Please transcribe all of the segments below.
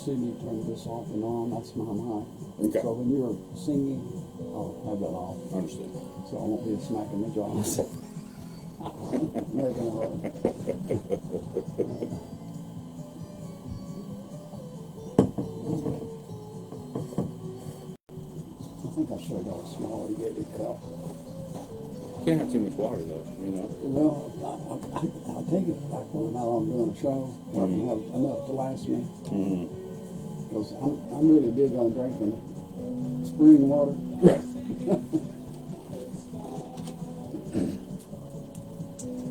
see me turn this off and on. That's my mic. Okay. So when you're singing, I'll have that off. Understood. So I won't be smacking the jaws. Making a roll. I think I should have got a smaller Yeti cup. Can't have too much water though, you know. Well, I'll take it back when I'm out on doing a show. I can have enough to last me. Because I'm really big on drinking spring water. Right.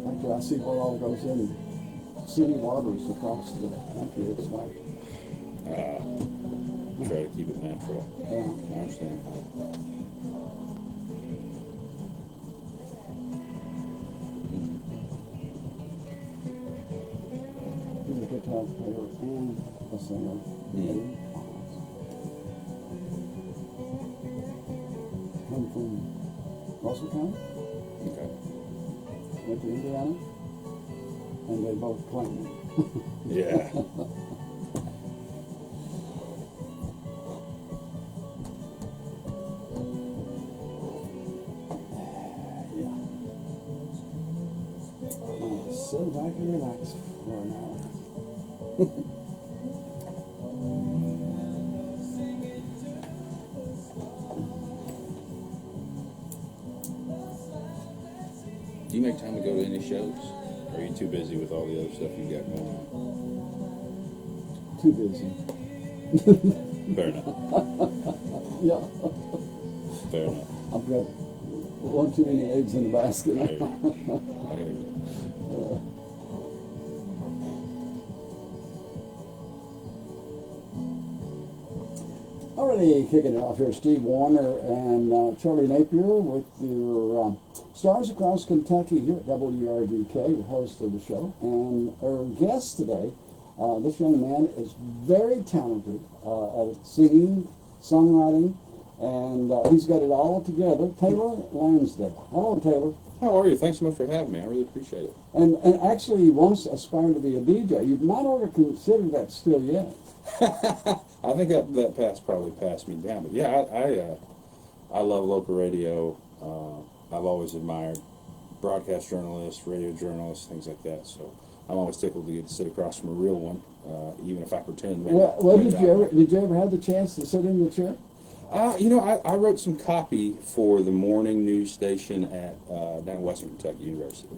After I see what all goes in city waters across the country, it's like... Try to keep it natural. Yeah. I understand. He's a guitar player and a singer. Come from Russell County, Okay. went to Indiana, and they both claim it. Yeah. Sit back and relax for an hour. Do you make time to go to any shows? Or are you too busy with all the other stuff you got going on? Too busy. Fair enough. Yeah. Fair enough. I've got one too many eggs in the basket. I hear you. I hear you. Already kicking it off here, Steve Warner and Charlie Napier with your Stars Across Kentucky here at WRDK, the host of the show. And our guest today, this young man is very talented at singing, songwriting, and he's got it all together. Taylor Lansdale. Hello, Taylor. How are you? Thanks so much for having me. I really appreciate it. And actually, he once aspired to be a DJ. You might ought to consider that still yet. I think that path probably passed me down. But yeah, I love local radio. I've always admired broadcast journalists, radio journalists, things like that. So I'm always tickled to get to sit across from a real one, even if I pretend. Well, did you ever have the chance to sit in the chair? You know, I wrote some copy for the morning news station at down at Western Kentucky University.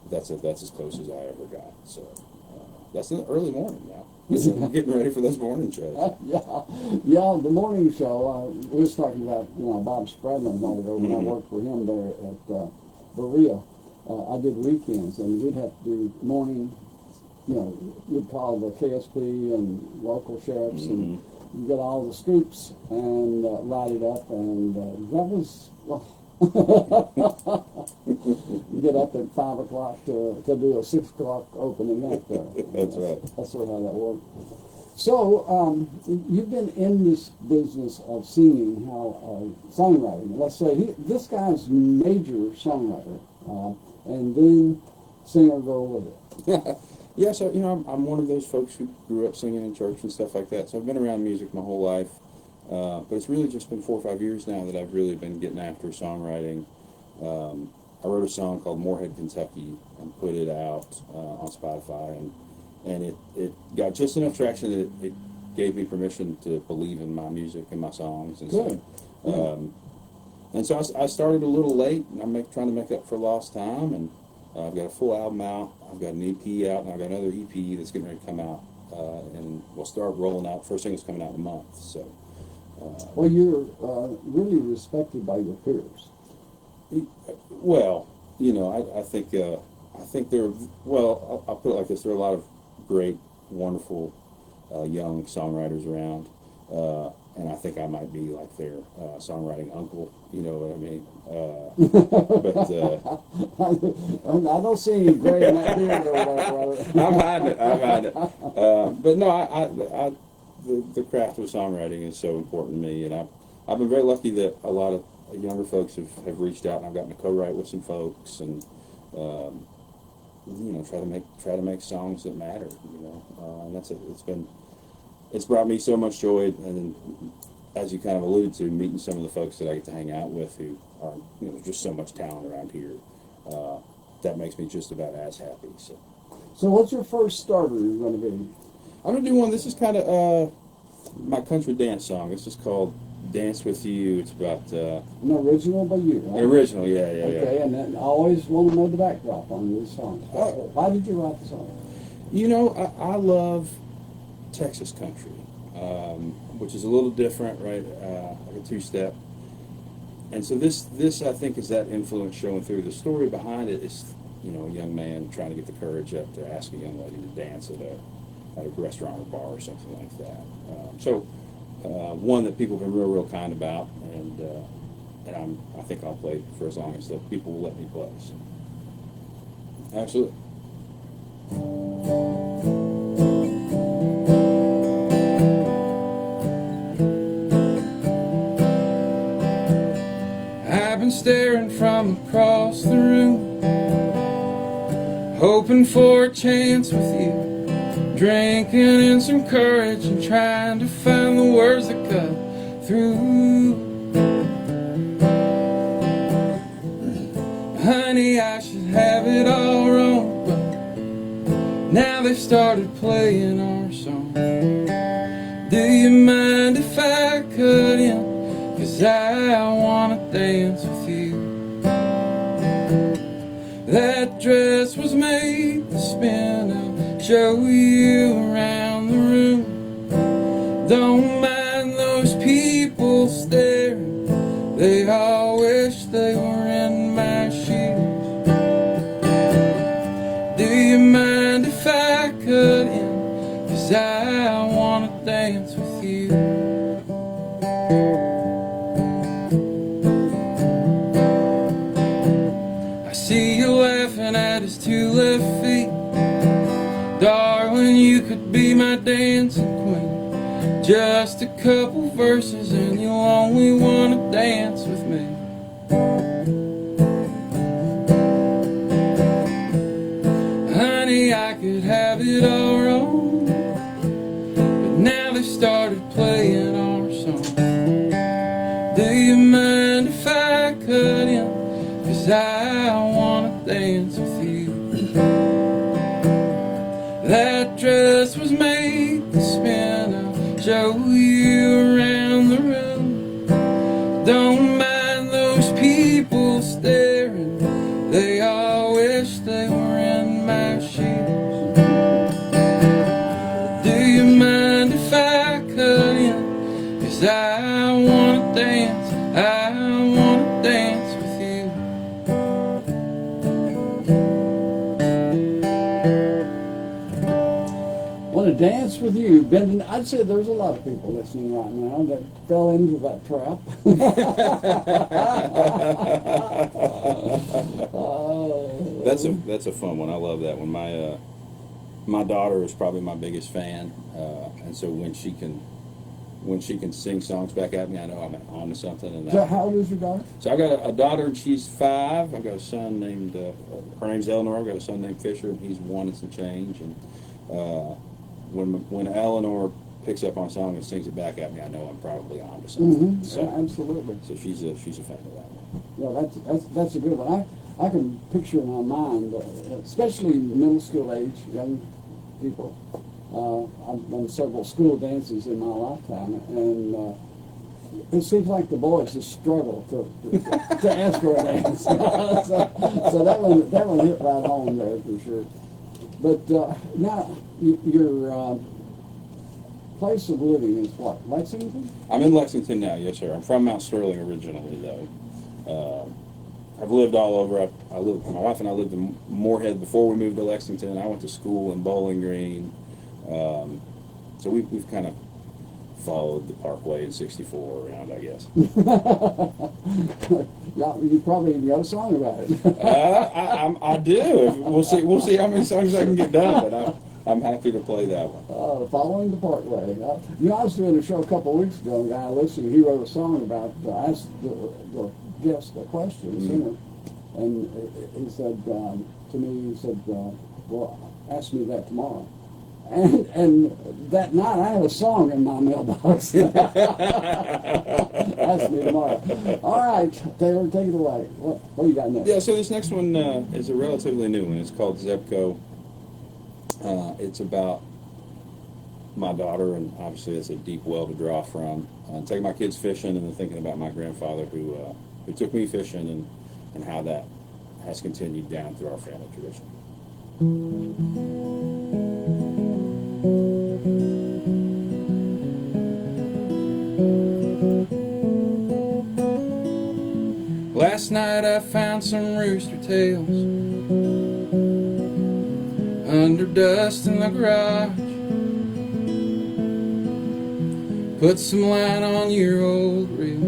That's as close as I ever got. So that's in the early morning now. Getting ready for those morning shows. Yeah. The morning show. We was talking about Bob Spradlin a while ago when I worked for him there at Berea. I did weekends, and we'd have to do morning. We'd call the KSP and local sheriffs and get all the scoops and write it up, and that was. You get up at 5 o'clock to do a 6 o'clock opening up there. That's right. That's sort of how that worked. So you've been in this business of singing, songwriting. Let's say this guy's major songwriter, and then singer go with it. Yeah. So I'm one of those folks who grew up singing in church and stuff like that. So I've been around music my whole life. But it's really just been 4 or 5 years now that I've really been getting after songwriting. I wrote a song called Morehead, Kentucky, and put it out on Spotify, and it got just enough traction that it gave me permission to believe in my music and my songs. And Good. So I started a little late, and I'm trying to make up for lost time, and I've got a full album out, I've got an EP out, and I've got another EP that's getting ready to come out, and we'll start rolling out. First thing is coming out in a month, so. Well, you're really respected by your peers. Well, I think there. Well, I'll put it like this: there are a lot of great, wonderful, young songwriters around, and I think I might be like their songwriting uncle. You know what I mean? I don't see any gray in that beard over there, brother. I'm hiding it. But no, the craft of songwriting is so important to me, and I've been very lucky that a lot of younger folks have reached out, and I've gotten to co-write with some folks, and try to make songs that matter. And that's it. It's been it's brought me so much joy, and as you kind of alluded to, meeting some of the folks that I get to hang out with who are, just so much talent around here. That makes me just about as happy. So what's your first starter going to be? I'm going to do one. This is kind of my country dance song. It's just called Dance With You. It's about... An original by you, right? Original, yeah. Okay, and then I always want to know the backdrop on these songs. Why did you write the song? I love Texas country, which is a little different, right? Like a two-step. And so this I think is that influence showing through. The story behind it is, a young man trying to get the courage up to ask a young lady to dance at a restaurant or bar or something like that. One that people have been real kind about, and I think I'll play for as long as the people will let me play. So. Absolutely. I've been staring from across the room, hoping for a chance with you, drinking in some courage and trying to find the words that cut through. Honey, I should have it all wrong, but now they started playing our song. Do you mind if I cut in? 'Cause I wanna dance with you. That dress was made to spin. I'll show you around the room. Don't mind those people staring. They all wish they were in my shoes. Do you mind if I cut in? 'Cause I wanna dance with you. See you laughing at his 2 left feet. Darling, you could be my dancing queen. Just a couple verses and you'll only want to dance with me. Honey, I could have it all wrong, but now they started playing our song. Do you mind if I cut in? 'Cause I wanna dance with you. That dress was made to spin. I'll show you around the room. Don't mind those people staring. They all wish they were in my shoes. Do you mind if I cut in? 'Cause I wanna dance. I wanna dance with you. Want to dance with you. Ben, I'd say there's a lot of people listening right now that fell into that trap. That's a fun one. I love that one. My daughter is probably my biggest fan, and so when she can sing songs back at me, I know I'm on to something. And So how old is your daughter? So I got a daughter, and she's 5. I've got a son named her name's Eleanor. I've got a son named Fisher, and he's 1 and some change. And when Eleanor picks up on a song and sings it back at me, I know I'm probably on to something. Mm-hmm. So, absolutely. So she's a fan of that one. Yeah, that's a good one. I can picture in my mind, especially middle school age young people. I've done several school dances in my lifetime, and it seems like the boys just struggle to ask for a dance. so that one hit right home there for sure. But now your place of living is what, Lexington? I'm in Lexington now, yes sir. I'm from Mount Sterling originally though. I've lived all over. My wife and I lived in Moorhead before we moved to Lexington. I went to school in Bowling Green. So we've kind of followed the Parkway and 64 around, I guess. Yeah, you probably got a song about it. I do. We'll see how many songs I can get done, but I'm happy to play that one. Following the Parkway. I was doing a show a couple of weeks ago, and a guy listening, he wrote a song about, asked the guest a question, the singer, and he said to me, well, ask me that tomorrow. And that night I had a song in my mailbox. Ask me tomorrow. All right, Taylor, take it away. What do you got next? Yeah, so this next one is a relatively new one. It's called Zebco. It's about my daughter, and obviously it's a deep well to draw from. Taking my kids fishing, and then thinking about my grandfather who took me fishing, and how that has continued down through our family tradition. Last night I found some rooster tails under dust in the garage. Put some line on your old reel.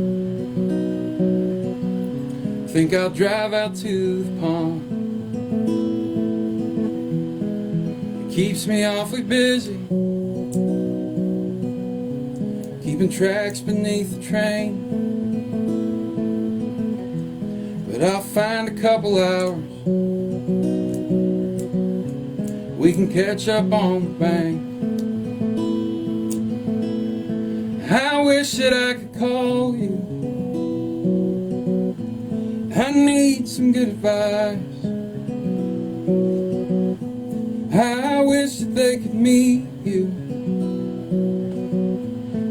Think I'll drive out to the pond. It keeps me awfully busy, keeping tracks beneath the train. But I'll find a couple hours we can catch up on the bank. I wish that I could call you. I need some good advice. I wish that they could meet you.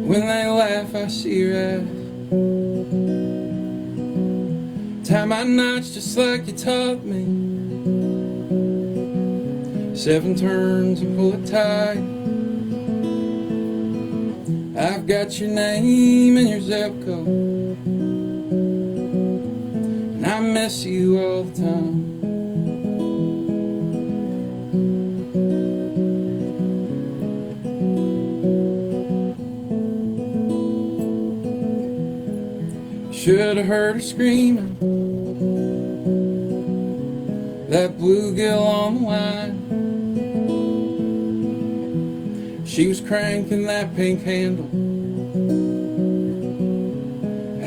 When they laugh, I see your eyes. Tie my knots just like you taught me. 7 turns and pull it tight. I've got your name and your zip code, and I miss you all the time. Should have heard her screaming, that bluegill on the line. She was cranking that pink handle.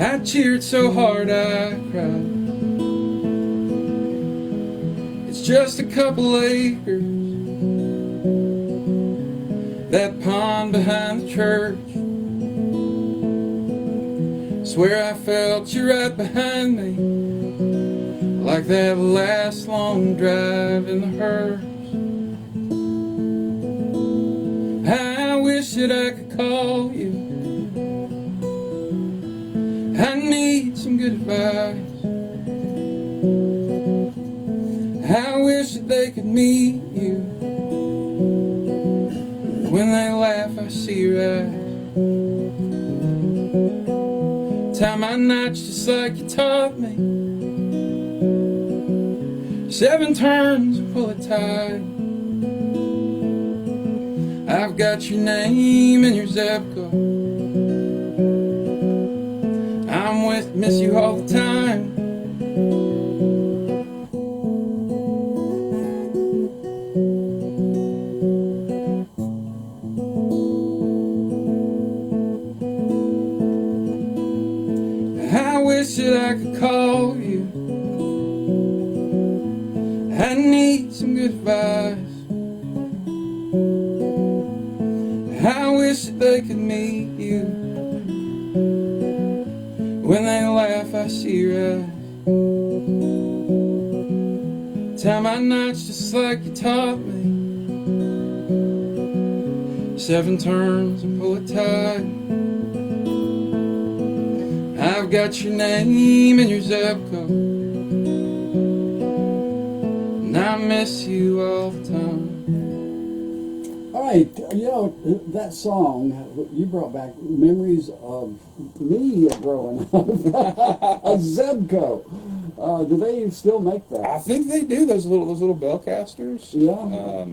I cheered so hard I cried. It's just a couple acres, that pond behind the church. Swear I felt you right behind me, like that last long drive in the hearse. I wish that I could call you. I need some good advice. I wish that they could meet you. When they laugh, I see your eyes. Tie my knots just like you taught me. 7 turns and pull it tight. I've got your name and your zip code. I'm miss you all the time. I wish that I could call you. I need some good advice. I wish that they could meet you. When they laugh, I see your eyes. Tie my knots just like you taught me. 7 turns and pull it tight. I've got your name and your zip code, and I miss you all the time. All right, you know, that song, you brought back memories of me growing up. A Zebco. Do they still make that? I think they do, those little bell casters. Yeah.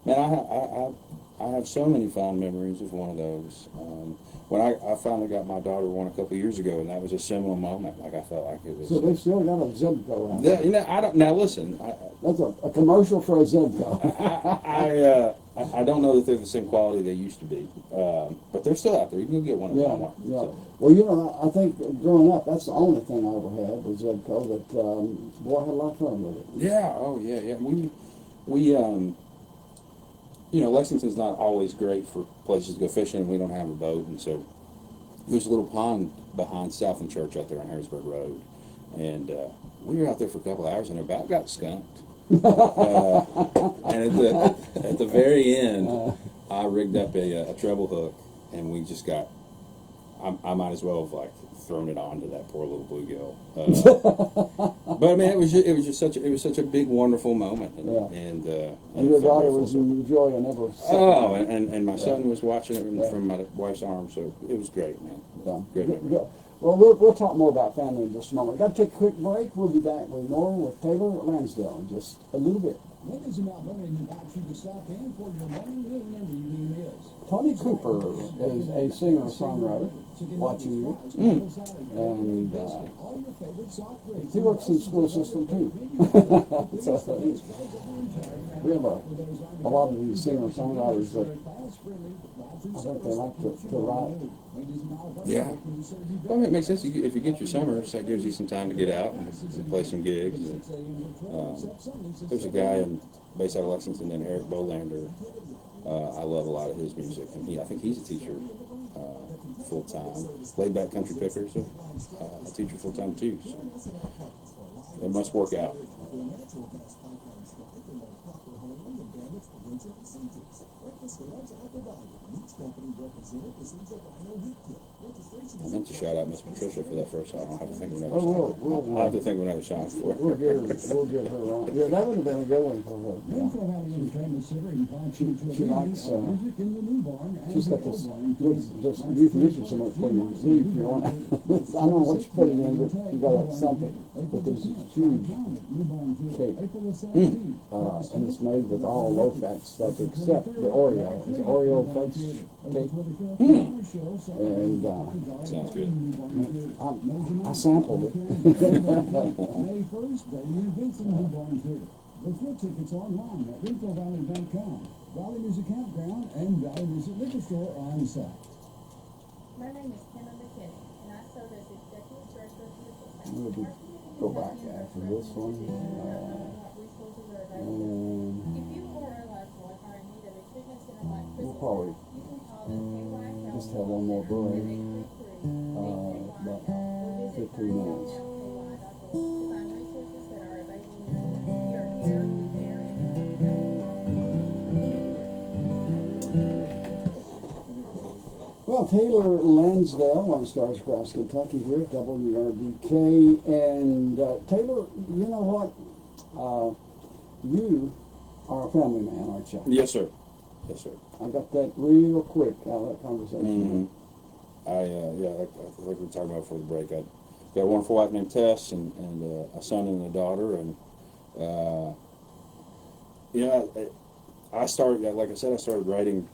Man, I have so many fond memories of one of those. When I finally got my daughter one a couple of years ago, and that was a similar moment. Like, I felt like it was. So they've still got a Zebco out Yeah, there. you know, I don't. Now listen, That's a commercial for a Zebco. I don't know that they're the same quality they used to be, but they're still out there. You can go get one at Walmart. Yeah. So. Well, you know, I think growing up, that's the only thing I ever had was Zebco. But boy, I had a lot of fun with it. Yeah. Oh, yeah. Yeah. Lexington's not always great for places to go fishing. We don't have a boat, and so there's a little pond behind Southland Church out there on Harrisburg Road, and we were out there for a couple of hours, and about got skunked. And at the very end, I rigged up a treble hook, and we just got. I might as well have thrown it onto that poor little bluegill. But I mean, it was such a big, wonderful moment, and your daughter was enjoying every second. Oh, and my son was watching it from my wife's arms, so it was great, man. Good. Well, we'll talk more about family in just a moment. Got to take a quick break. We'll be back with more with Taylor Lansdale in just a little bit. Ladies and gentlemen, invite you to stop in for your morning meeting, and the evening is. Tony Cooper is a singer-songwriter watching you, and he works in the school system too. So, we have a lot of these singer-songwriters that I think they like to write. Yeah. Well, it makes sense. If you get your summers, that gives you some time to get out and play some gigs. There's a guy based out of Lexington named Eric Bolander. I love a lot of his music, and I think he's a teacher full time. Laid back country picker, so a teacher full time too. So it must work out. I meant to shout out Miss Patricia for that first song. I'll have to think of another song. I'll have to think of another song for her. We'll get her on. Yeah, that would have been a good one for her. Renfro Valley Entertainment Center invites you to She likes, music in the new barn. she's got this, just you can use so much when you leave if you want. I don't know what you're putting in, but you got something. But there's a huge cake. And it's made with all low-fat stuff except the Oreo. It's Oreo fudge cake. And Sounds good. I sampled it. May 1st, Bailey and Vincent New Barn Theater. Look for tickets online at RenfroValley.com. Valley Music Campground and Valley Music Liquor Store are on site. My name is Kenna McKinney, and I serve as Executive Director of the We'll go back after this one. Resources are available. If you or a loved one are in need of a treatment center like We'll Crystal, probably you can call the KY just have one more break. About 15 minutes. To find resources that are available in your area. Well, Taylor Lansdale on Stars Across Kentucky here at WRBK. And Taylor, you know what? You are a family man, aren't you? Yes, sir. Yes, sir. I got that real quick out of that conversation. I like we were talking about before the break. I got a wonderful wife named Tess, and a son and a daughter, and I started, like I said, I started writing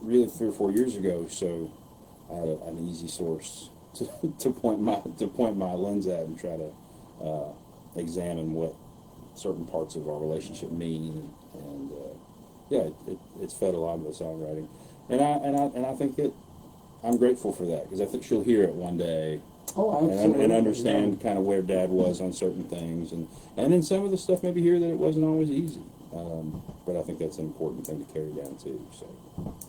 really 3 or 4 years ago, so I had an easy source to point my lens at and try to examine what certain parts of our relationship mean, and it's fed a lot of the songwriting, and I think that I'm grateful for that, because I think she'll hear it one day. Oh, absolutely. And understand kind of where Dad was on certain things, and then some of the stuff maybe hear that it wasn't always easy. But I think that's an important thing to carry down too. So.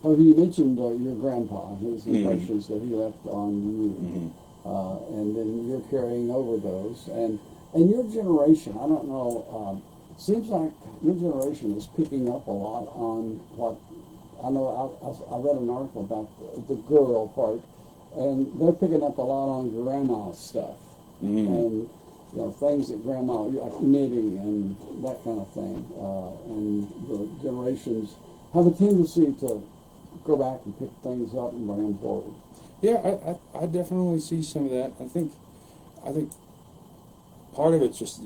Oh, you mentioned your grandpa, his impressions that he left on you, and then you're carrying over those, and your generation. I don't know. Seems like your generation is picking up a lot on what I know. I read an article about the girl part, and they're picking up a lot on grandma's stuff, and things that grandma, like knitting and that kind of thing. And the generations have a tendency to go back and pick things up and bring them forward. Yeah, I definitely see some of that. I think part of it's just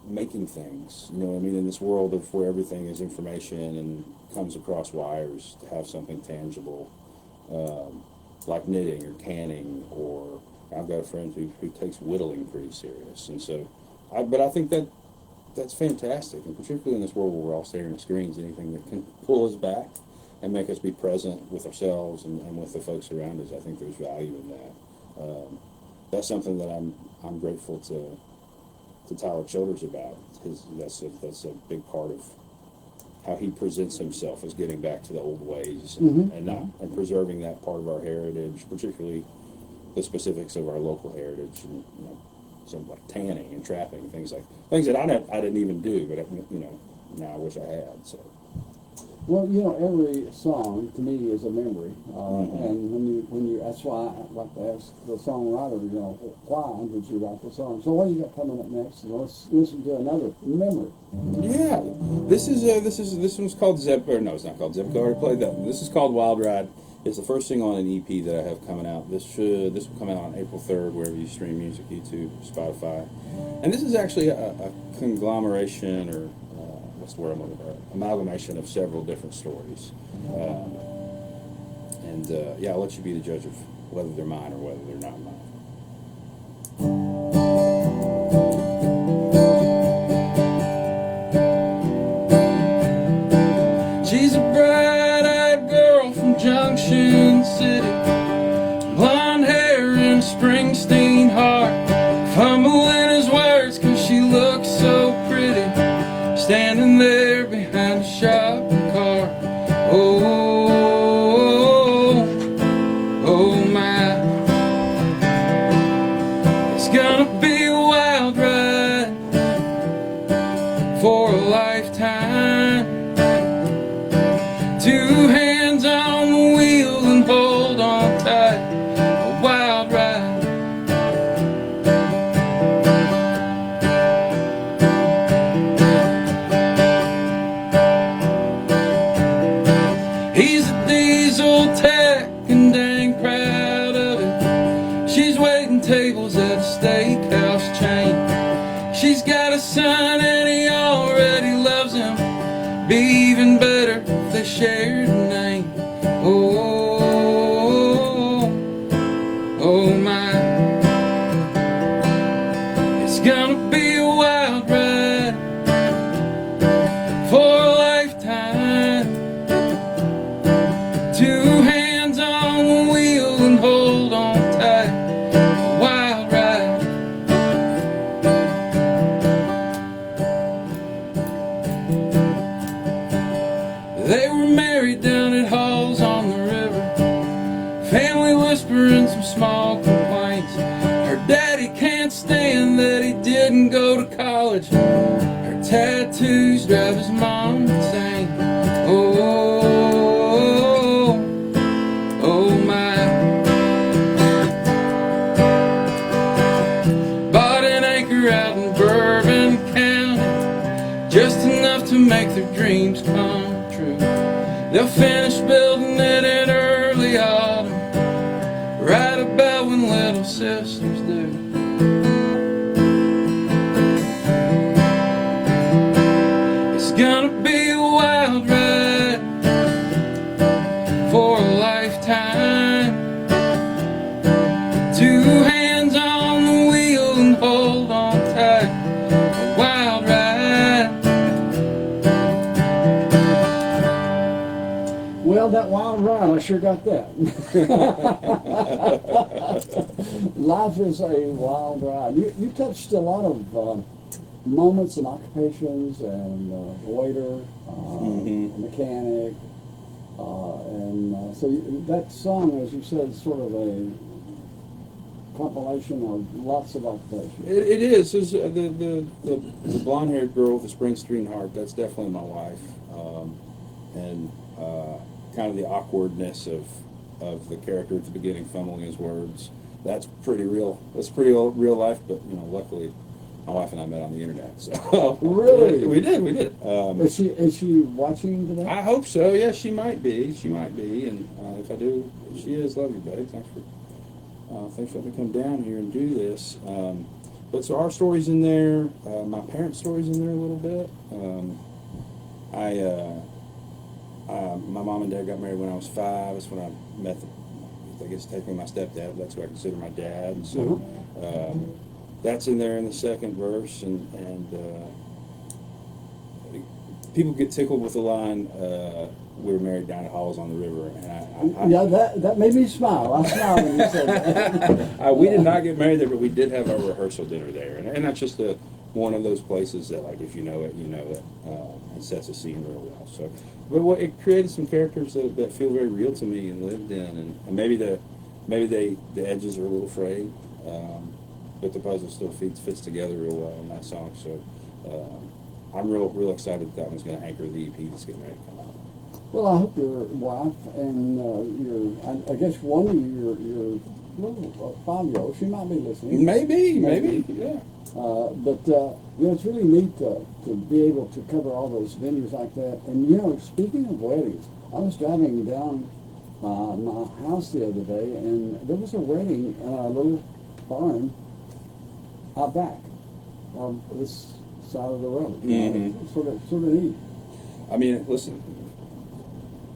making things. In this world of where everything is information and comes across wires, to have something tangible, like knitting or canning, or I've got a friend who takes whittling pretty serious, and so, but I think that's fantastic, and particularly in this world where we're all staring at screens, anything that can pull us back and make us be present with ourselves and with the folks around us, I think there's value in that. That's something that I'm grateful to Tyler Childers about, because that's a big part of how he presents himself as getting back to the old ways Mhm. and preserving that part of our heritage, particularly the specifics of our local heritage, and some like tanning and trapping, things that I didn't even do, but now I wish I had. So. Well, every song to me is a memory, and when you that's why I like to ask the songwriter, why did you write the song? So what do you got coming up next? Let's listen to another memory. Yeah, this one's called Zeb. Or no, it's not called Zeb. I already played that one. This is called Wild Ride. It's the first single on an EP that I have coming out. This will come out on April 3rd, wherever you stream music, YouTube, Spotify. And this is actually a conglomeration, or what's the word I'm looking for? Amalgamation of several different stories. I'll let you be the judge of whether they're mine or whether they're not mine. She's a bright-eyed girl from Junction City, blonde hair and Springsteen heart, fumbling his words 'cause she looks so pretty, standing there behind a shopping cart. Oh my, it's gonna be a wild ride for a lifetime. Two hands on the wheel and hold on tight. A wild ride. He's a diesel tech and dang proud of it. She's waiting tables at a steakhouse chain. She's got a son and he already loves him. Be even better if they shared a name. Oh my, it's gonna be a wild ride for a lifetime. Two hands on the wheel and hold on tight. A wild ride. They were married down at Halls on the river, family whispering some small complaints. Her daddy can't stand that he didn't go to college. Her tattoos drive his mom insane. Oh my. Bought an acre out in Bourbon County, just enough to make their dreams come true. They'll finish building it in early autumn, right about when little sisters do. It's gonna be a wild ride for a lifetime. Two hands on the wheel and hold on tight. A wild ride. Well, that wild ride, I sure got that. Life is a wild ride. You touched a lot of moments and occupations, and waiter, mechanic, so that song, as you said, is sort of a compilation of lots of occupations. It is. It's, the blonde-haired girl with the Springsteen heart, that's definitely my wife. And kind of the awkwardness of the character at the beginning, fumbling his words. That's pretty real. That's pretty real life, but luckily my wife and I met on the internet. So Really? we did. Is she watching today? I hope so. Yeah, she might be. And if I do, she is. Love you, babe. Thanks for letting me come down here and do this. But so our story's in there. My parents' story's in there a little bit. My mom and dad got married when I was 5. That's when I met, taking my stepdad. That's who I consider my dad. And so that's in there in the second verse. And people get tickled with the line, we were married down at Halls on the river. And that made me smile. I smiled when you said that. We did not get married there, but we did have our rehearsal dinner there. And that's just a one of those places that, like, if you know it, you know it, and sets a scene real well. So, but it created some characters that feel very real to me and lived in, and maybe the edges are a little frayed, but the puzzle still fits together real well in that song. So, I'm real excited that one's going to anchor the EP that's getting ready to come out. Well, I hope your wife and I guess one of your little 5-year-old, she might be listening. Maybe, yeah. But it's really neat to be able to cover all those venues like that. And speaking of weddings, I was driving down my house the other day, and there was a wedding in a little barn out back on this side of the road. Mm-hmm. Sort of neat. I mean, listen,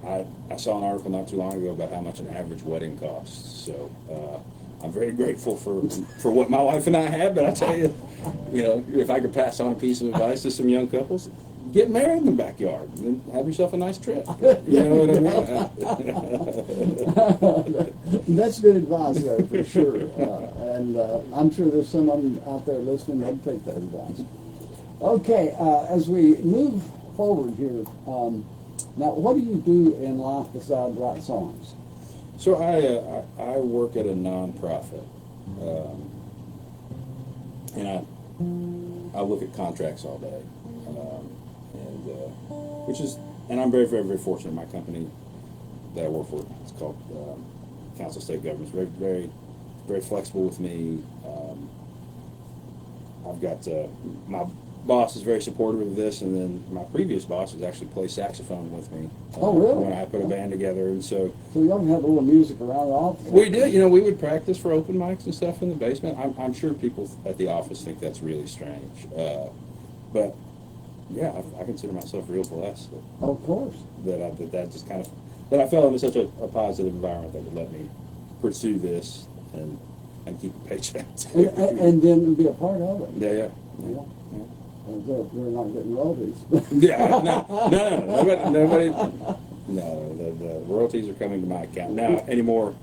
I saw an article not too long ago about how much an average wedding costs. So I'm very grateful for what my wife and I have. But I tell you, if I could pass on a piece of advice to some young couples, get married in the backyard and have yourself a nice trip. You know what I mean? That's good advice, though, for sure. And I'm sure there's some of them out there listening that take that advice. Okay, as we move forward here, now what do you do in life besides write songs? So I work at a nonprofit, and I look at contracts all day, and I'm very, very, very fortunate. My company that I work for, it's called Council of State Governments. Very, very, very flexible with me. I've got my boss is very supportive of this, and then my previous boss has actually played saxophone with me. Oh, really? When I put a band together, and so y'all have a little music around the office? we did. We would practice for open mics and stuff in the basement. I'm sure people at the office think that's really strange, but yeah, I consider myself real blessed. Of course. That just kind of that I fell into such a positive environment that would let me pursue this and keep a paycheck. and then be a part of it. Yeah. They're not getting royalties. Yeah, no, nobody. No, the royalties are coming to my account now. Anymore,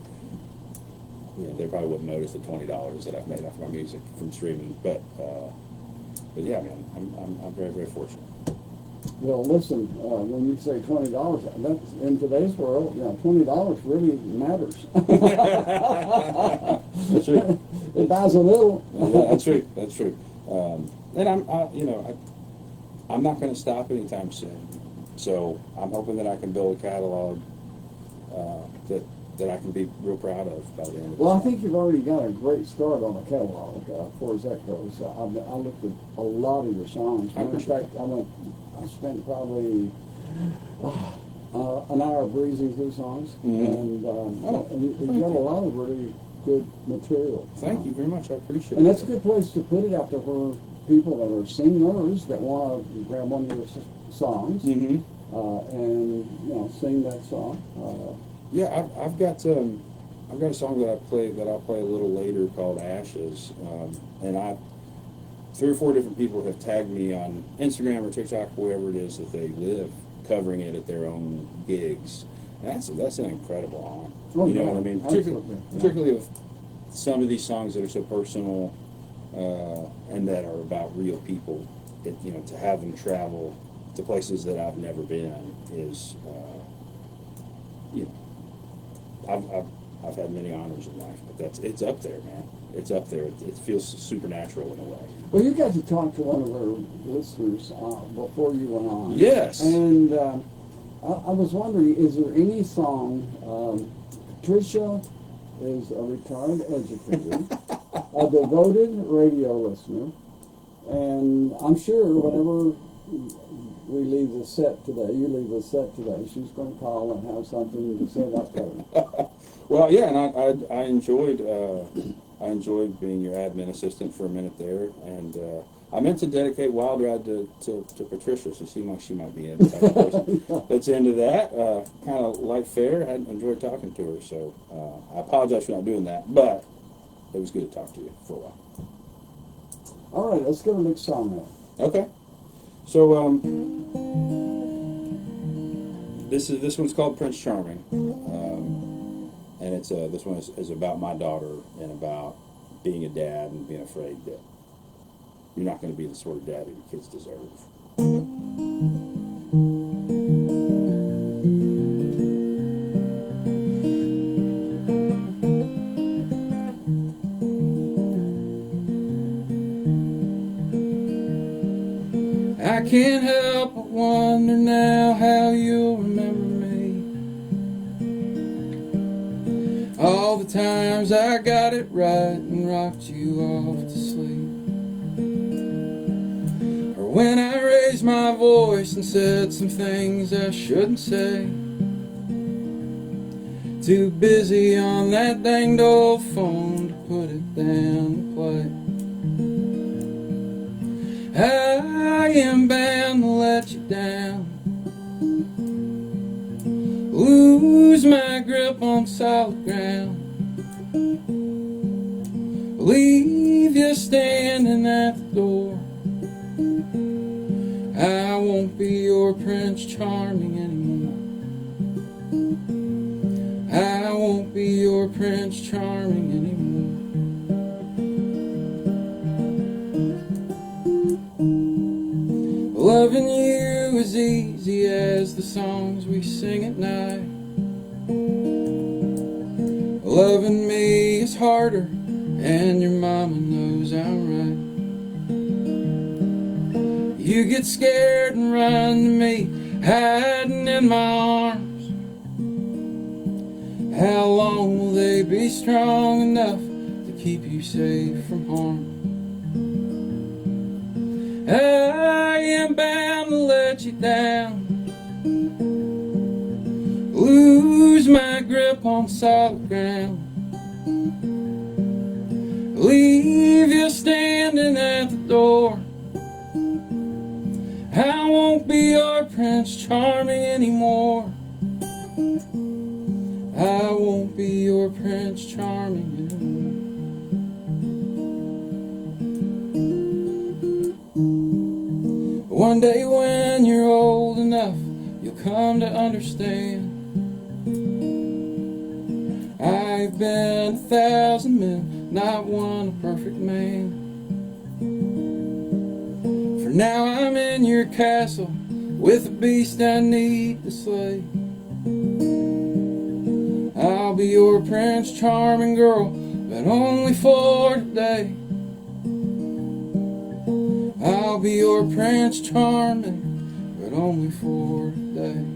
they probably wouldn't notice the $20 that I've made off my music from streaming. But yeah, man, I'm very, very fortunate. Well, listen, when you say $20, that's in today's world. $20 really matters. That's true. It buys a little. Yeah, that's true. And I'm not going to stop anytime soon. So I'm hoping that I can build a catalog that I can be real proud of by the end of Well, I this think you've already got a great start on the catalog as far as that goes. I looked at a lot of your songs. In fact, I spent probably an hour breezing through songs, and you've got a lot of really good material. Thank you very much. I appreciate it. And that's a good place to put it out there for people that are singers that want to grab one of your songs and sing that song. Yeah, I've got a song that I'll play a little later called Ashes, and 3 or 4 different people have tagged me on Instagram or TikTok, wherever it is that they live, covering it at their own gigs. And that's an incredible honor. Oh, you know yeah, what I mean? Particularly with some of these songs that are so personal and that are about real people. To have them travel to places that I've never been is, I've had many honors in life, but it's up there, man. It's up there. It feels supernatural in a way. Well, you got to talk to one of our listeners before you went on. Yes. And I was wondering, is there any song? Patricia is a retired educator, a devoted radio listener, and I'm sure whenever we leave the set today, she's going to call and have something to say about Kevin. Well, yeah, and I enjoyed being your admin assistant for a minute there, and I meant to dedicate Wild Ride to Patricia. She seemed like she might be the type of person that's into that. Kind of like fair. I enjoyed talking to her, so I apologize for not doing that, but it was good to talk to you for a while. All right, let's get our next song now. Okay. So this one's called Prince Charming, and it's this one is about my daughter and about being a dad and being afraid that you're not going to be the sort of dad that your kids deserve. I can't help but wonder now how you'll remember me. All the times I got it right and rocked you off to sleep. Or when I raised my voice and said some things I shouldn't say. Too busy on that danged old phone to put it down and play. I am bound to let you down, lose my grip on solid ground, leave you standing at the door. I won't be your Prince Charming anymore. I won't be your Prince Charming anymore. Loving you is easy as the songs we sing at night. Loving me is harder, and your mama knows I'm right. You get scared and run to me, hiding in my arms. How long will they be strong enough to keep you safe from harm? I am bound to let you down, lose my grip on solid ground, leave you standing at the door. I won't be your Prince Charming anymore. I won't be your Prince Charming anymore. One day when you're old enough, you'll come to understand. I've been 1,000 men, not one a perfect man. For now I'm in your castle, with a beast I need to slay. I'll be your Prince Charming girl, but only for today. I'll be your Prince Charming, but only for today.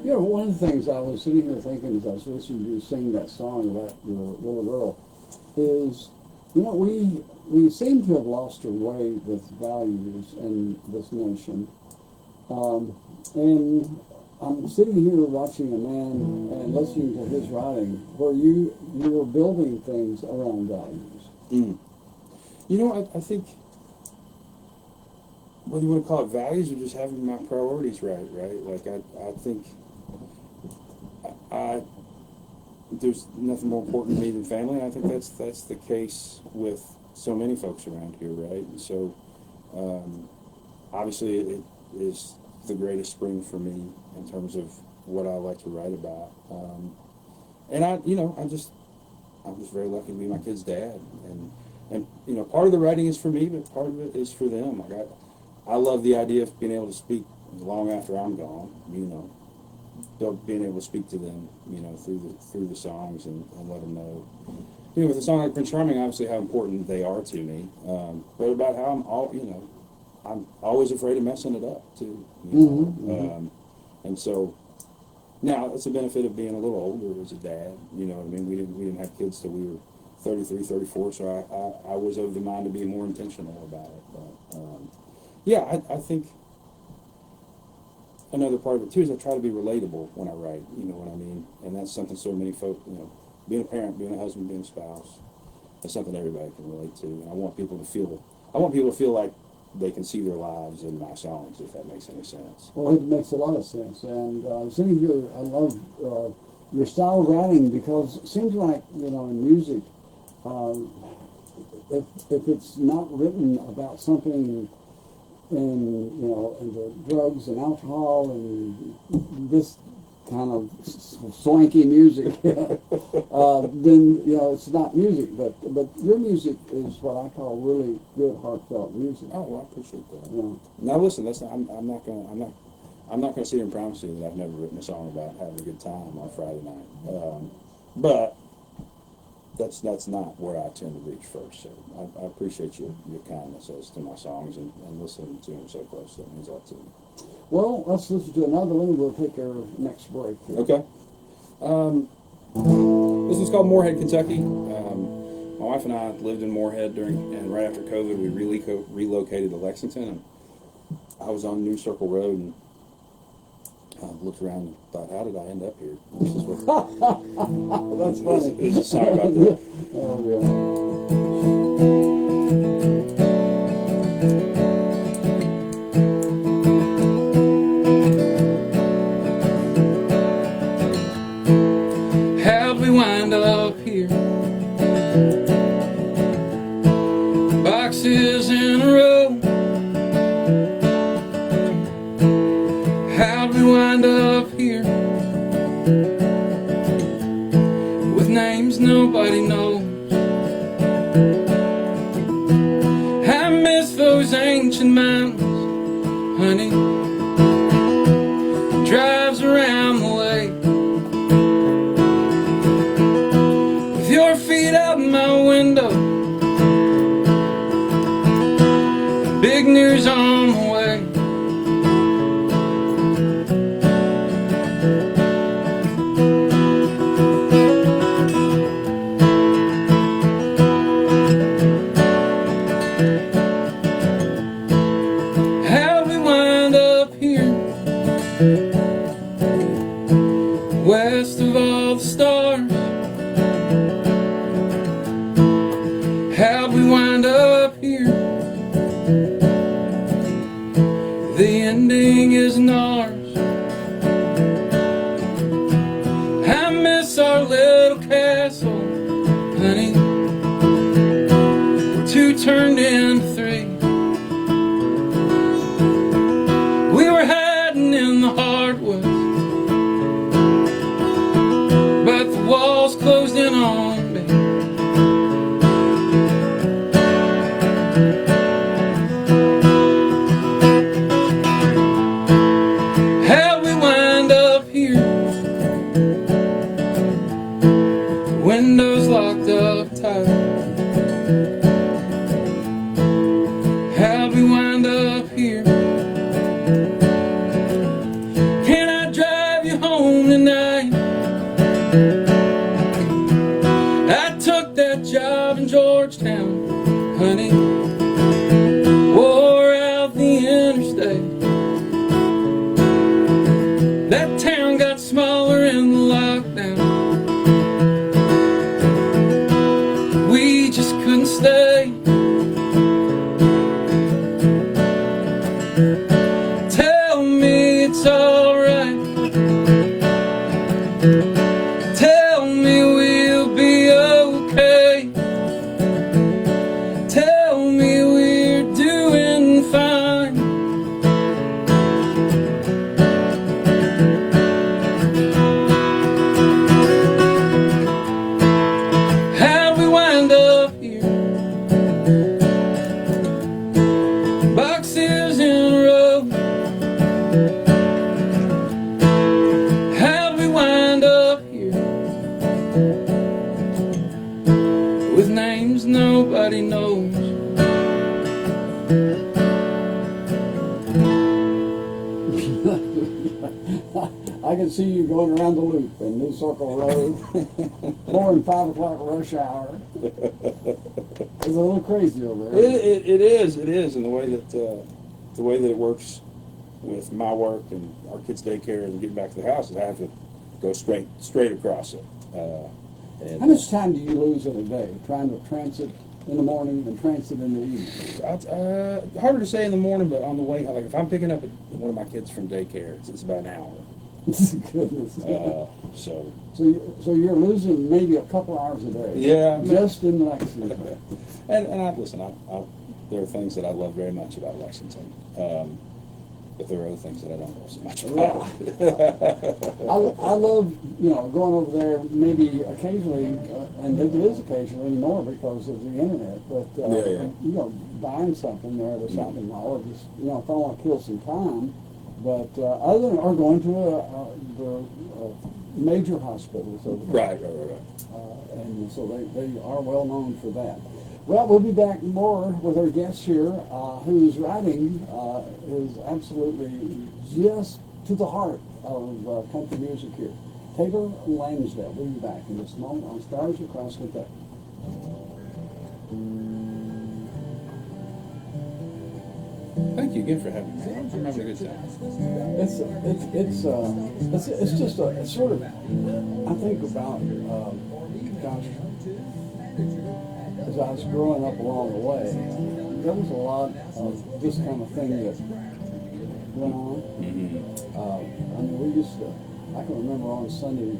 You know, one of the things I was sitting here thinking as I was listening to you sing that song about your little girl is, you know, we seem to have lost our way with values in this nation. And I'm sitting here watching a man and listening to his writing where you were building things around values. Mm. You know, I think, whether you want to call it values or just having my priorities right? Like, I think there's nothing more important to me than family. I think that's the case with so many folks around here, right? And so, obviously, it is the greatest spring for me in terms of what I like to write about. And I'm just very lucky to be my kid's dad. And you know, part of the writing is for me, but part of it is for them. Like I love the idea of being able to speak long after I'm gone. You know, being able to speak to them, you know, through the songs and let them know. You know, with a song like Prince Charming, obviously how important they are to me. But about how I'm always afraid of messing it up too. You know? And so now it's a benefit of being a little older as a dad. You know what I mean? We didn't have kids till we were 33, 34, so I was of the mind to be more intentional about it. But I think another part of it too is I try to be relatable when I write. You know what I mean? And that's something so many folk, you know, being a parent, being a husband, being a spouse, that's something everybody can relate to. And I want people to feel like they can see their lives in my songs, if that makes any sense. Well, it makes a lot of sense. And sitting here, I love your style of writing because it seems like, you know, in music, if it's not written about something in the drugs and alcohol and this kind of swanky music, then it's not music. But your music is what I call really good, heartfelt music. Oh, well, I appreciate that. Yeah. Now listen, I'm not gonna sit here and promise you that I've never written a song about having a good time on Friday night. But that's not where I tend to reach first. So I appreciate your kindness as to my songs and listening to them so close. That means a lot to me. Well, let's listen to another one. We'll take our next break here. Okay. This one's called Moorhead, Kentucky. My wife and I lived in Moorhead and right after COVID, we relocated to Lexington. And I was on New Circle Road and looked around and thought, how did I end up here? This is what That's funny. There's a song about that. Oh, yeah. How'd we wind up here? Boxes in a row. How'd we wind up here? With names nobody knows. I miss those ancient mountains, honey. Drives around the lake. With your feet out my window. Big news on the way. How'd we wind up here? West of all the stars. How'd we wind up here? The ending isn't ours. I miss our little castle, honey. Where two turned into three. We were hiding in the hardwoods, but the walls closed in on me. How'd we wind up here? Windows locked up tight. How'd we wind up here? Can I drive you home tonight? I took that job in Georgetown, honey. Wore out the interstate. That town got smaller in the lockdown. We just couldn't stay. Tell me it's alright. Tell me we'll be okay. Tell me we're doing fine. How'd we wind up here? Boxes in a row. How'd we wind up here? With names nobody knows. I can see you going around the loop in New Circle Road, pouring 5 o'clock rush hour. It's a little crazy over there. It is, and the way that it works with my work and our kids' daycare and getting back to the house is I have to go straight across it. And How much time do you lose in a day trying to transit in the morning and transit in the evening? harder to say in the morning, but on the way, like if I'm picking up one of my kids from daycare, it's about an hour. Goodness. So So you're losing maybe a couple hours a day. yeah, Just in Lexington. and I listen. There are things that I love very much about Lexington. But there are other things that I don't know so much Well, about. I love, going over there maybe occasionally, and it is occasionally anymore because of the internet, but, Yeah. buying something there at a shopping mall, or just, if I want to kill some time, but other than, or going to the major hospitals over there. Right. And so they are well known for that. Well, we'll be back more with our guest here, whose writing is absolutely just to the heart of country music here. Taylor Lansdale. We'll be back in just a moment on Stars Across Kentucky. Thank you again for having me. I'm having a good time. It's just it's sort of, I think about, gosh, as I was growing up along the way, there was a lot of this kind of thing that went on. I mean, we used to, I can remember on Sunday,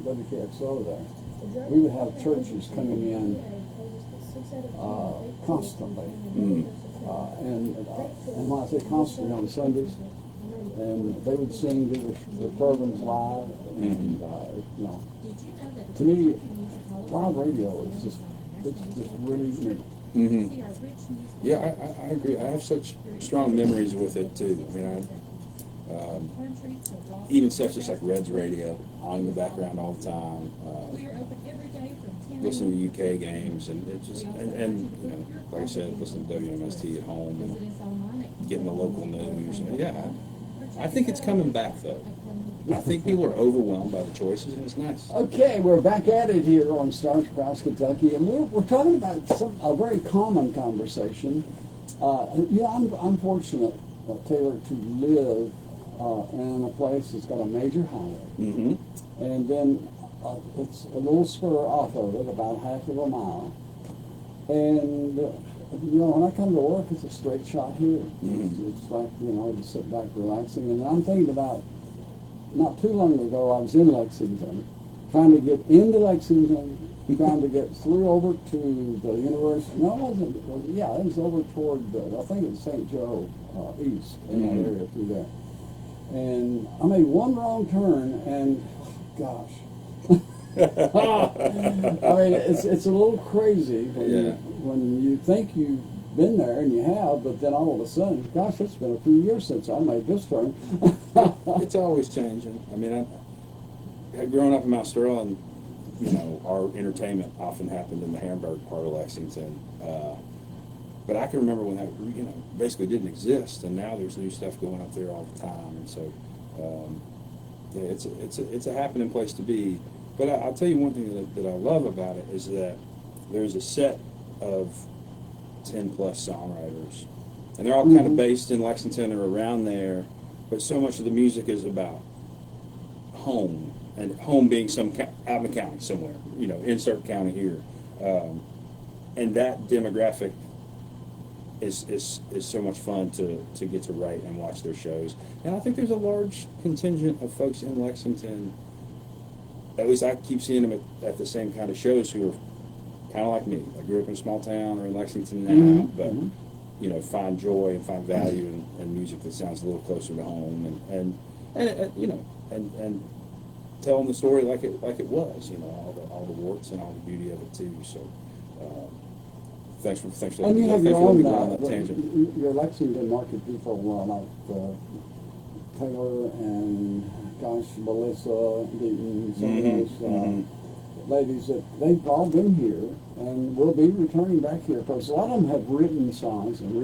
WKXO there, we would have churches coming in constantly. And when I say constantly, on Sundays, and they would sing, do the programs live, and to me, live radio is just really neat. Yeah, I agree. I have such strong memories with it too. I mean, even stuff just like Red's radio on in the background all the time. Listening to UK games, and it just and like I said, listening to WMST at home and getting the local news. And yeah, I think it's coming back though. I think people are overwhelmed by the choices, and it's nice. Okay, we're back at it here on Stars Across Kentucky, and we're talking about a very common conversation. I'm fortunate, Taylor, to live in a place that's got a major highway, and then it's a little spur off of it, about half of a mile. And when I come to work, it's a straight shot here. It's like just sit back relaxing, and I'm thinking about. Not too long ago, I was in Lexington, trying to get into Lexington, trying to get through over to the university. No, it wasn't. Yeah, it was over toward, I think it was St. Joe East, in that area through there. And I made one wrong turn, and gosh. I mean, it's a little crazy when you think you've been there, and you have, but then all of a sudden, gosh, it's been a few years since I made this turn. It's always changing. I mean, I had grown up in Mount Sterling, our entertainment often happened in the Hamburg part of Lexington. But I can remember when that, basically didn't exist, and now there's new stuff going up there all the time. And so, it's a happening place to be. But I'll tell you one thing that I love about it is that there's a set of 10+ songwriters, and they're all kind of based in Lexington or around there, but so much of the music is about home, and home being out in the county somewhere, insert county here, and that demographic is so much fun to get to write and watch their shows. And I think there's a large contingent of folks in Lexington, at least I keep seeing them at the same kind of shows, who are kind of like me. I grew up in a small town or in Lexington now, but find joy and find value in music that sounds a little closer to home, and telling the story like it was, all the warts and all the beauty of it too. So thanks for and you have your own on that tangent. Your Lexington market people like Taylor and Melissa Deaton, some of those ladies that they've all been here and will be returning back here, because a lot of them have written songs and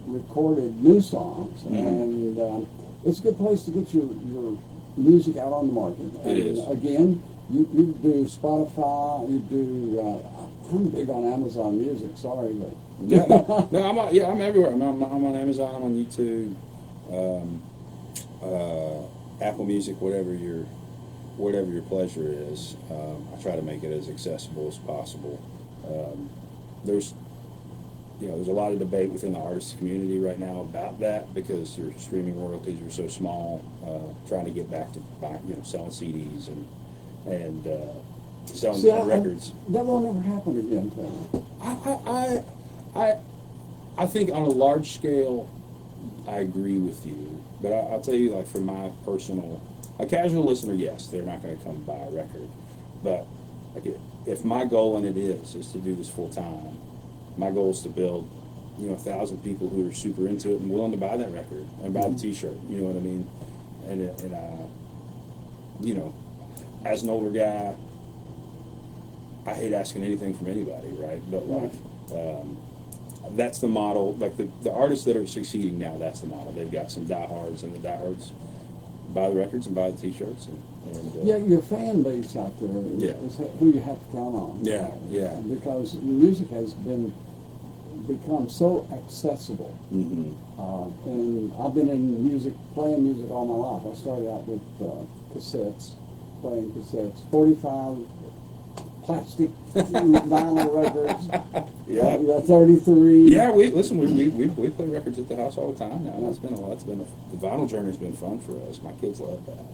recorded new songs, and it's a good place to get your music out on the market. It is. Again, you do Spotify, you do. I'm big on Amazon Music. Sorry, but I'm everywhere. I'm on Amazon. I'm on YouTube, Apple Music, whatever your pleasure is. I try to make it as accessible as possible. There's a lot of debate within the artist community right now about that, because your streaming royalties are so small. Trying to get back to selling CDs and selling records. That won't ever happen again, Taylor. I think on a large scale, I agree with you. But I'll tell you, like, for my personal, a casual listener, yes, they're not going to come buy a record. But like, if my goal, and it is to do this full time, my goal is to build, 1,000 people who are super into it and willing to buy that record and buy the T-shirt. You know what I mean? And as an older guy, I hate asking anything from anybody, right? But like, that's the model. Like the artists that are succeeding now, that's the model. They've got some diehards, and the diehards buy the records and buy the T-shirts. Yeah, your fan base out there is who you have to count on. Yeah, yeah. Because music has become so accessible. Mm-hmm. And I've been in playing music all my life. I started out with cassettes, playing cassettes, 45 plastic vinyl records. Yeah. 33. Yeah, we play records at the house all the time now. That's been the vinyl journey's been fun for us. My kids love that.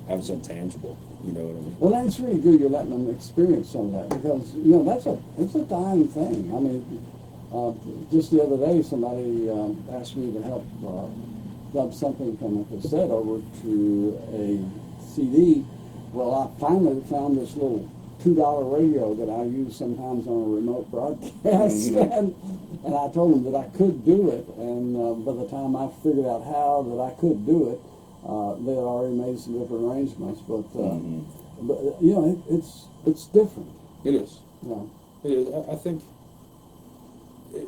Having something tangible, you know what I mean? Well, that's really good. You're letting them experience some of that because it's a dying thing. I mean, just the other day, somebody asked me to help dub something from a cassette over to a CD. Well, I finally found this little $2 radio that I use sometimes on a remote broadcast, and I told them that I could do it. And by the time I figured out how that I could do it, they had already made some different arrangements. But it's different. It is. Yeah. It is. I think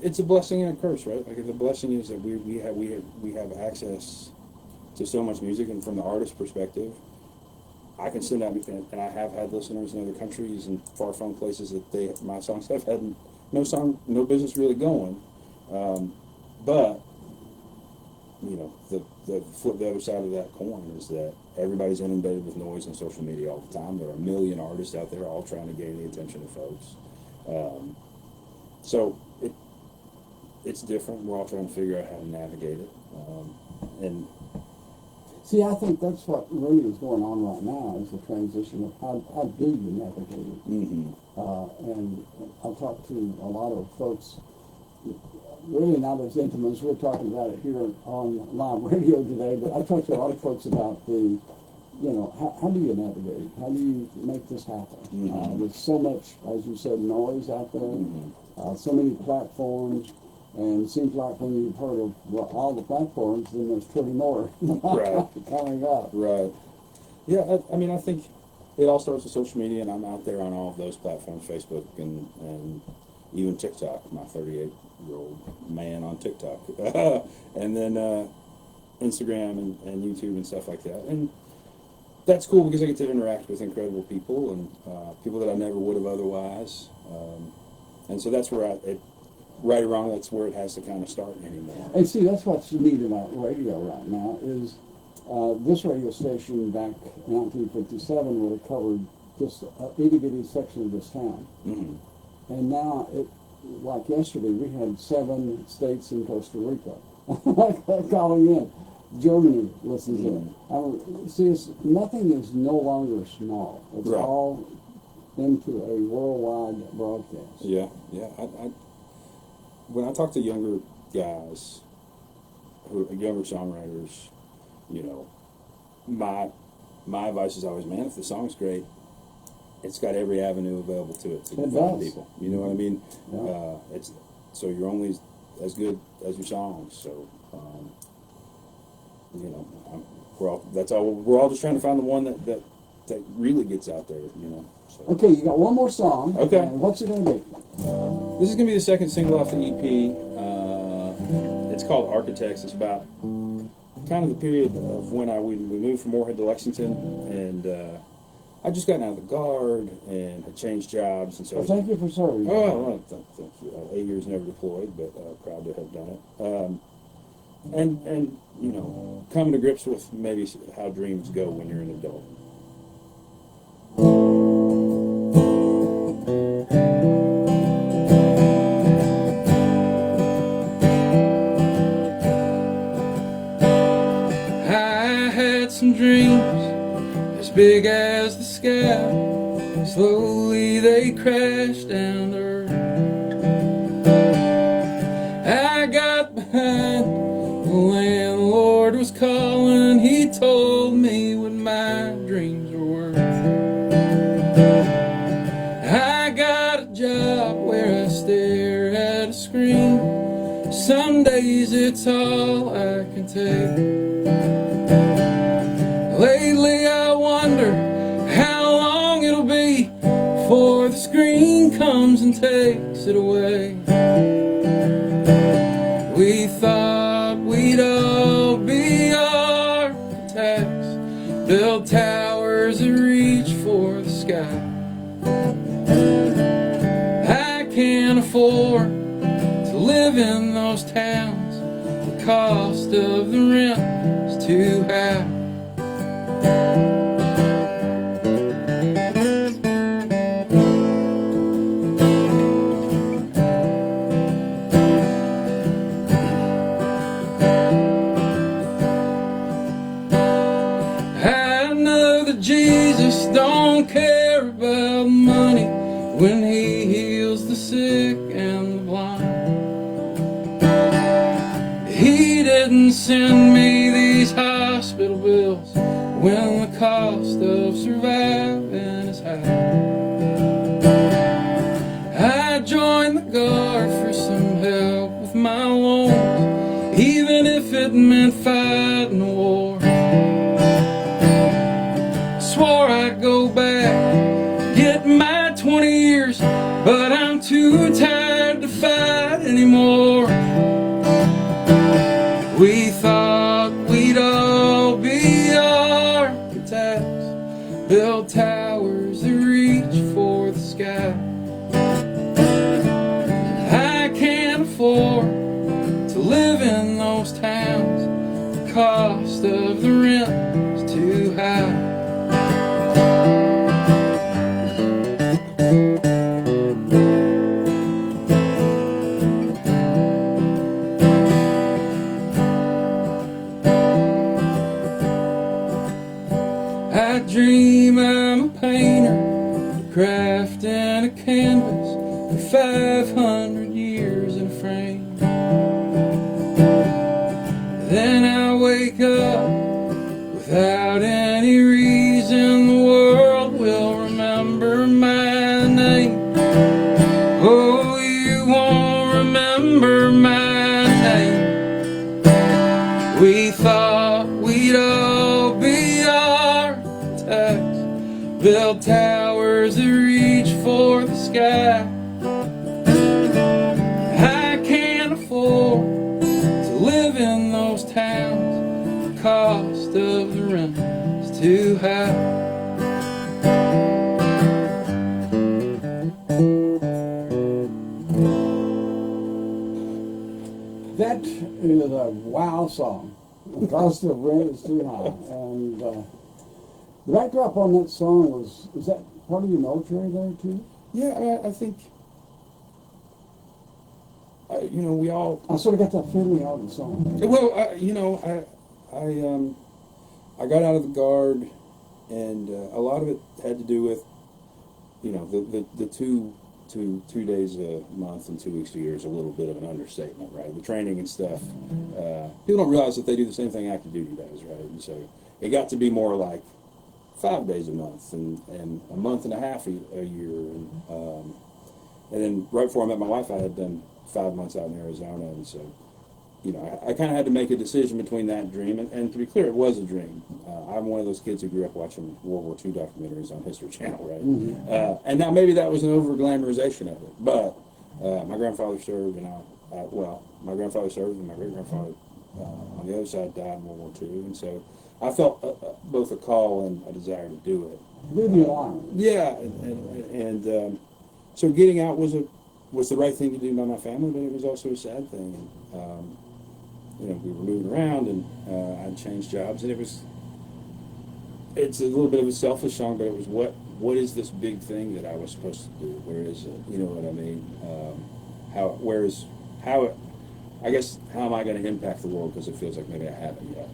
it's a blessing and a curse, right? Like the blessing is that we have access to so much music, and from the artist's perspective, I can send out, and I have had listeners in other countries and far-flung places that my songs have had no business really going. But the other side of that coin is that everybody's inundated with noise on social media all the time. There are a million artists out there all trying to gain the attention of folks. So it's different. We're all trying to figure out how to navigate it. And See, I think that's what really is going on right now is the transition of how do you navigate it. mm-hmm. And I've talked to a lot of folks, really not as intimate as we're talking about it here on live radio today, but I've talked to a lot of folks about how do you navigate it? How do you make this happen? Mm-hmm. With so much, as you said, noise out there, so many platforms. And it seems like when you've heard of all the platforms, then there's 20 more coming up. Right. Yeah, I mean, I think it all starts with social media, and I'm out there on all of those platforms, Facebook and even TikTok, my 38-year-old man on TikTok. And then Instagram and YouTube and stuff like that. And that's cool because I get to interact with incredible people and people that I never would have otherwise. And so that's where right or wrong, that's where it has to kind of start anymore. And see, that's what's neat about radio right now is this radio station back in 1957 would have covered just an itty-bitty section of this town. Mm-hmm. And now, like yesterday, we had 7 states in Costa Rica calling in. Germany listens in. See, nothing is no longer small. It's all into a worldwide broadcast. Yeah. When I talk to younger guys, younger songwriters, my advice is always, man, if the song's great, it's got every avenue available to it to find people. You know what I mean? Yeah. So you're only as good as your songs. So we're all just trying to find the one that really gets out there. So. Okay, you got one more song. Okay. What's it going to be? This is going to be the second single off the EP. It's called Architects. It's about kind of the period of when we moved from Moorhead to Lexington, and I just gotten out of the Guard and had changed jobs. And so well, thank you for serving. Oh, thank you. 8 years never deployed, but proud to have done it. And coming to grips with maybe how dreams go when you're an adult. Some dreams as big as the sky. Slowly they crashed down to earth. I got calling, he told me what my dreams were worth. I got a job where I stare at a screen. Some days it's all I can take. Lately I wonder how long it'll be before the screen comes and takes it away. We thought we'd all be architects, build towers that reach for the sky. I can't afford to live in those towns. The cost of the rent is too high. I know that Jesus don't care about money when he heals the sick and the blind. He didn't send me these hospital bills when the cost of surviving is high. I joined the guard for some help with my loans, even if it meant fighting a war. Swore I'd go back, get my 20 years, but I'm too tired to fight anymore. We thought we'd all be architects, build towers that reach for the sky. I can't afford to live in those towns. The cost of the rent is too high. I dream I'm a painter, crafting a canvas for 500 years in a frame. Then I wake up without any reason. The world will remember my name. Oh, you won't remember my name. We thought we'd all be architects, build towers that reach for the sky. I can't afford to live in those towns. The cost of the rent is too high. That is a wow song. The cost of rent is too high. And the backdrop on that song was that part of your military there too? Yeah, I think, we all. I sort of got that feeling out of the song. Well, I got out of the guard, and a lot of it had to do with, the two days a month and 2 weeks a year is a little bit of an understatement, right? The training and stuff. People don't realize that they do the same thing active duty does, right? And so it got to be more like 5 days a month and a month and a half a year. And then right before I met my wife, I had done 5 months out in Arizona. And so, I kind of had to make a decision between that dream. And to be clear, it was a dream. I'm one of those kids who grew up watching World War II documentaries on History Channel, right? Mm-hmm. And now maybe that was an over-glamorization of it. But my grandfather served, and my grandfather served, and my great-grandfather on the other side died in World War II. And so I felt both a call and a desire to do it. Leave you alone. Yeah, and so getting out was the right thing to do by my family, but it was also a sad thing. We were moving around, and I'd changed jobs, and it's a little bit of a selfish song, but it was what is this big thing that I was supposed to do? Where is it? You know what I mean? How am I going to impact the world? Because it feels like maybe I haven't yet.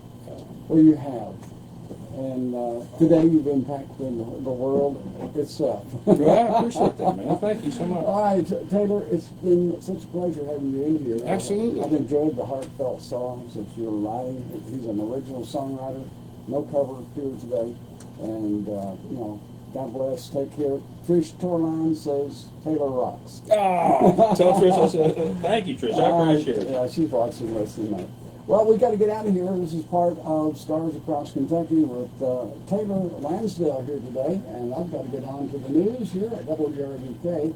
Well, you have. And today you've impacted the world itself. Well, I appreciate that, man. Thank you so much. All right, Taylor, it's been such a pleasure having you in here. Absolutely. I've enjoyed the heartfelt songs that you're writing. He's an original songwriter, no cover here today. And, you know, God bless, take care. Trish Torline says Taylor rocks. Oh, tell Trish I said, thank you, Trish. I appreciate it. Yeah, she's watching listening now. Well, we got to get out of here. This is part of Stars Across Kentucky with Taylor Lansdale here today, and I've got to get on to the news here at WRDK.